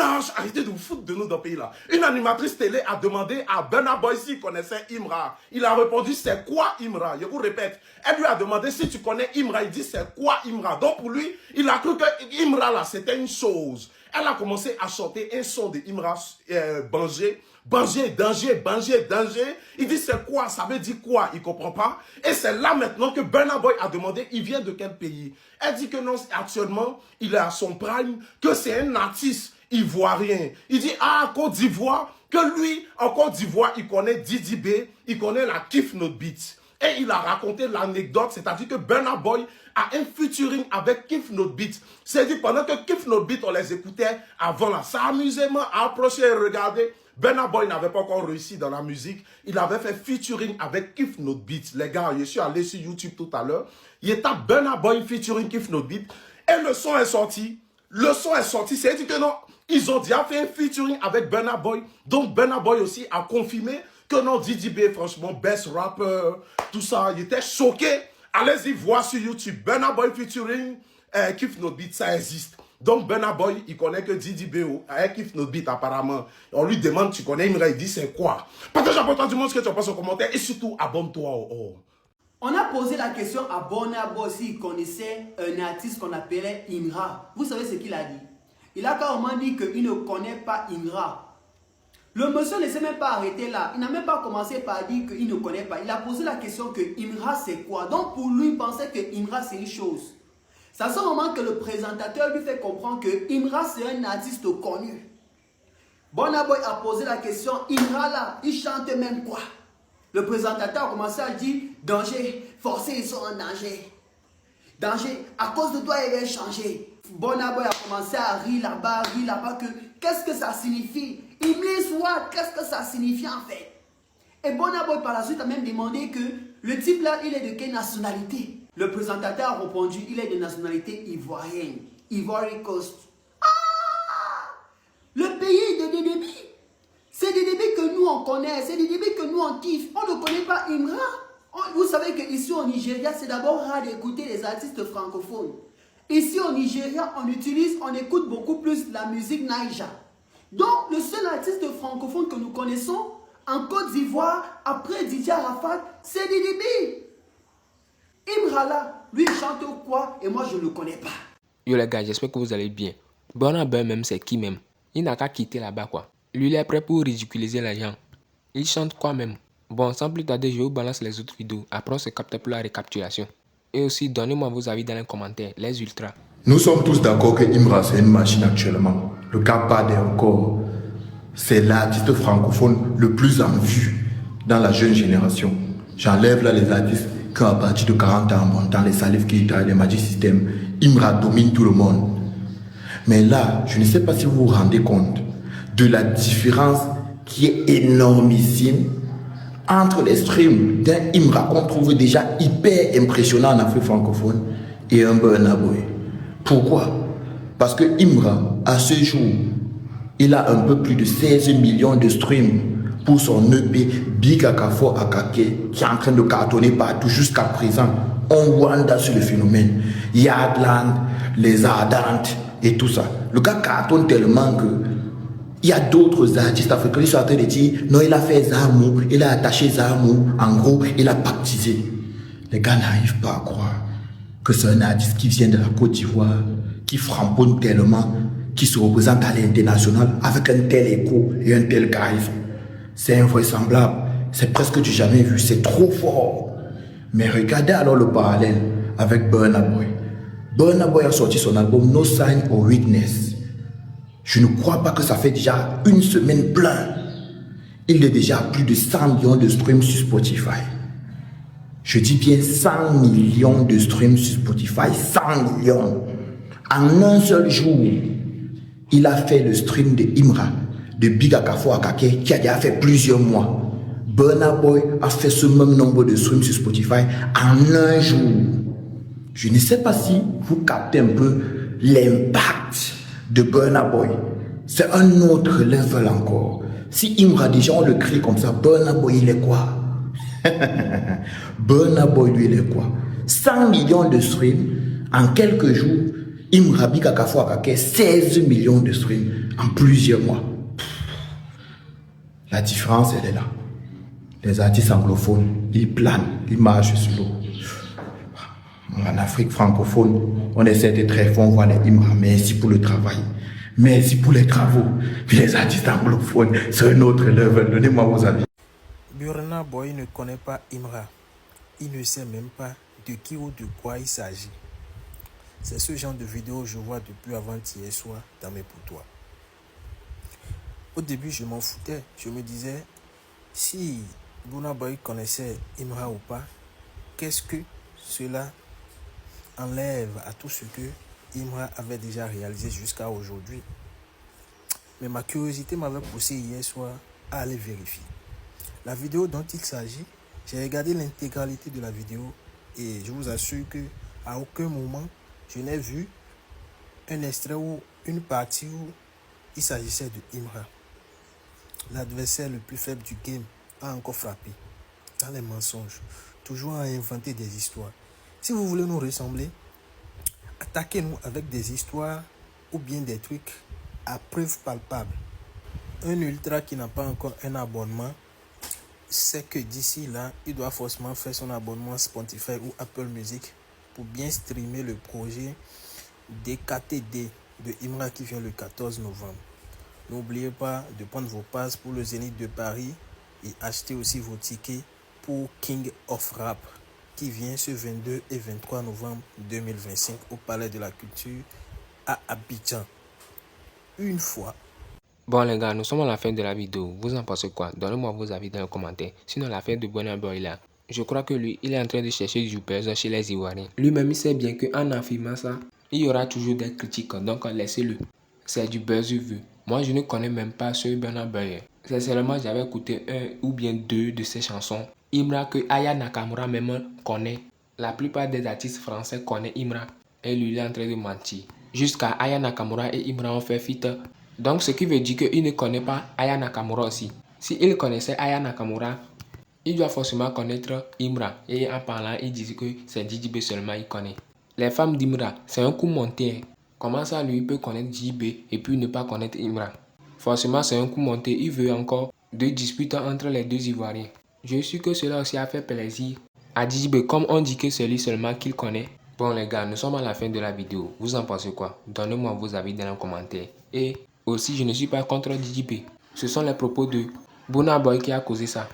a arrêté de vous foutre de nous dans le pays là. Une animatrice télé a demandé à Burna Boy s'il connaissait Imra. Il a répondu c'est quoi Imra? Je vous répète. Elle lui a demandé si tu connais Imra. Il dit c'est quoi Imra? Donc pour lui, il a cru que Imra là c'était une chose. Elle a commencé à chanter un son de Imra Banger. Banger, danger, Banger, danger. Il dit c'est quoi? Ça veut dire quoi? Il ne comprend pas. Et c'est là maintenant que Burna Boy a demandé il vient de quel pays? Elle dit que non, actuellement, il est à son prime, que c'est un artiste ivoirien. Il dit ah, Côte d'Ivoire, que lui, en Côte d'Ivoire, il connaît Didi B, il connaît la Kiff Notre Beat. Et il a raconté l'anecdote, c'est-à-dire que Burna Boy a un featuring avec Kiff Notre Beat. C'est-à-dire pendant que Kiff Notre Beat, on les écoutait avant là, ça amusément à approcher et regarder. Burna Boy n'avait pas encore réussi dans la musique. Il avait fait featuring avec Kiff Notre Beat. Les gars, je suis allé sur YouTube tout à l'heure. Il était Burna Boy featuring Kiff Notre Beat. Et le son est sorti. Le son est sorti. C'est-à-dire que non, ils ont déjà fait un featuring avec Burna Boy. Donc Burna Boy aussi a confirmé que non, Didi B, franchement, best rapper, tout ça. Il était choqué. Allez-y voir sur YouTube. Burna Boy featuring Kiff Notre Beat, ça existe. Donc Burna Boy, il connaît que Didi B, avec Kiff Notre Beat apparemment. On lui demande, tu connais Imra, il dit c'est quoi? Partage à partir du monde ce que tu penses en commentaire et surtout abonne-toi. On a posé la question à Burna Boy s'il connaissait un artiste qu'on appelait Imra. Vous savez ce qu'il a dit? Il a carrément dit qu'il ne connaît pas Imra. Le monsieur ne s'est même pas arrêté là. Il n'a même pas commencé par dire qu'il ne connaît pas. Il a posé la question que Imra c'est quoi? Donc pour lui, il pensait que Imra c'est une chose. C'est à ce moment que le présentateur lui fait comprendre que Imra c'est un artiste connu. Burna Boy a posé la question, Imra là, il chante même quoi? Le présentateur a commencé à dire, danger, forcés ils sont en danger. Danger, à cause de toi il va changer. Burna Boy a commencé à rire là-bas, que qu'est-ce que ça signifie? Imlis what? Qu'est-ce que ça signifie en fait? Et Burna Boy par la suite a même demandé que le type là, il est de quelle nationalité? Le présentateur a répondu, il est de nationalité ivoirienne. Ivory Coast. Ah! Le pays de Didi. C'est Didi que nous on connaît, c'est Didi que nous on kiffe. On ne connaît pas Imra. Vous savez qu'ici au Nigeria, c'est d'abord rare d'écouter les artistes francophones. Ici au Nigeria, on écoute beaucoup plus la musique Naija. Donc, le seul artiste francophone que nous connaissons en Côte d'Ivoire, après Didier Arafat, c'est Didi B. Imra là, lui il chante quoi et moi je ne le connais pas. Yo les gars, j'espère que vous allez bien. Burna Boy même c'est qui même? Il n'a qu'à quitter là-bas quoi. Lui il est prêt pour ridiculiser les gens. Il chante quoi même? Bon, sans plus tarder, je vous balance les autres vidéos. Après on se capte pour la récapitulation. Et aussi, donnez-moi vos avis dans les commentaires, les ultras. Nous sommes tous d'accord que Imra c'est une machine actuellement. Le cas Badé encore. C'est l'artiste francophone le plus en vue dans la jeune génération. J'enlève là les artistes qu'à partir de 40 ans, montant les Salif Keita, les Magic System, Imra domine tout le monde. Mais là, je ne sais pas si vous vous rendez compte de la différence qui est énormissime entre les streams d'un Imra qu'on trouve déjà hyper impressionnant en Afrique francophone et un Burna Boy. Pourquoi? Parce que Imra, à ce jour, il a un peu plus de 16 millions de streams pour son EP Big Akafo Akake qui est en train de cartonner partout jusqu'à présent. On wonder sur le phénomène. Yardland, les Ardentes et tout ça. Le gars cartonne tellement que il y a d'autres artistes africains qui sont en train de dire non, il a fait Zamou, il a attaché Zamou, en gros, il a baptisé. Les gars n'arrivent pas à croire que c'est un artiste qui vient de la Côte d'Ivoire, qui framponne tellement, qui se représente à l'international avec un tel écho et un tel charisme. C'est invraisemblable, c'est presque du jamais vu, c'est trop fort. Mais regardez alors le parallèle avec Burna Boy. Burna Boy a sorti son album No Sign of Weakness. Je ne crois pas que ça fait déjà une semaine plein. Il est déjà à plus de 100 millions de streams sur Spotify. Je dis bien 100 millions de streams sur Spotify, 100 millions. En un seul jour, il a fait le stream de Imra, de Big Akafo Akake, qui a déjà fait plusieurs mois. Burna Boy a fait ce même nombre de streams sur Spotify en un jour. Je ne sais pas si vous captez un peu l'impact de Burna Boy. C'est un autre level encore. Si Imra déjà on le crie comme ça, Burna Boy il est quoi? Burna Boy lui il est quoi? 100 millions de streams en quelques jours. Imra Big Akafo Akake 16 millions de streams en plusieurs mois. La différence, elle est là. Les artistes anglophones, ils planent, ils marchent sur l'eau. En Afrique francophone, on essaie d'être très fort, on voit les Imra, merci pour le travail. Merci pour les travaux. Puis les artistes anglophones, c'est un autre level. Donnez-moi vos avis. Burna Boy ne connaît pas Imra. Il ne sait même pas de qui ou de quoi il s'agit. C'est ce genre de vidéo que je vois depuis avant-hier soir dans mes poutoirs. Au début, je m'en foutais. Je me disais, si Burna Boy connaissait Imra ou pas, qu'est-ce que cela enlève à tout ce que Imra avait déjà réalisé jusqu'à aujourd'hui? Mais ma curiosité m'avait poussé hier soir à aller vérifier. La vidéo dont il s'agit, j'ai regardé l'intégralité de la vidéo et je vous assure que à aucun moment je n'ai vu un extrait ou une partie où il s'agissait de Imra. L'adversaire le plus faible du game a encore frappé dans les mensonges, toujours à inventer des histoires. Si vous voulez nous ressembler, attaquez-nous avec des histoires ou bien des trucs à preuve palpable. Un ultra qui n'a pas encore un abonnement, c'est que d'ici là, il doit forcément faire son abonnement Spotify ou Apple Music pour bien streamer le projet DKTD de Imra qui vient le 14 novembre. N'oubliez pas de prendre vos passes pour le Zénith de Paris et acheter aussi vos tickets pour King of Rap qui vient ce 22 et 23 novembre 2025 au Palais de la Culture à Abidjan. Une fois. Bon les gars, nous sommes à la fin de la vidéo. Vous en pensez quoi? Donnez-moi vos avis dans les commentaires. Sinon l'affaire de Burna Boy là, je crois que lui, il est en train de chercher du buzz chez les Ivoiriens. Lui-même il sait bien qu'en affirmant ça, il y aura toujours des critiques. Donc laissez-le. C'est du buzz vu. Moi je ne connais même pas ce Burna Boy. C'est seulement j'avais écouté un ou bien deux de ses chansons. Imra que Aya Nakamura même connaît. La plupart des artistes français connaissent Imra. Et lui il est en train de mentir. Jusqu'à Aya Nakamura et Imra ont fait feat. Donc ce qui veut dire qu'il ne connaît pas Aya Nakamura aussi. S'il connaissait Aya Nakamura, il doit forcément connaître Imra. Et en parlant, il disait que c'est DJB seulement il connaît. Les femmes d'Imra, c'est un coup monté. Comment ça lui peut connaître DJB et puis ne pas connaître Imra? Forcément c'est un coup monté. Il veut encore deux disputes entre les deux Ivoiriens. Je suis que cela aussi a fait plaisir à DJB comme on dit que c'est lui seulement qu'il connaît. Bon les gars, nous sommes à la fin de la vidéo. Vous en pensez quoi? Donnez-moi vos avis dans les commentaires. Et aussi, je ne suis pas contre DJB. Ce sont les propos de Burna Boy qui a causé ça.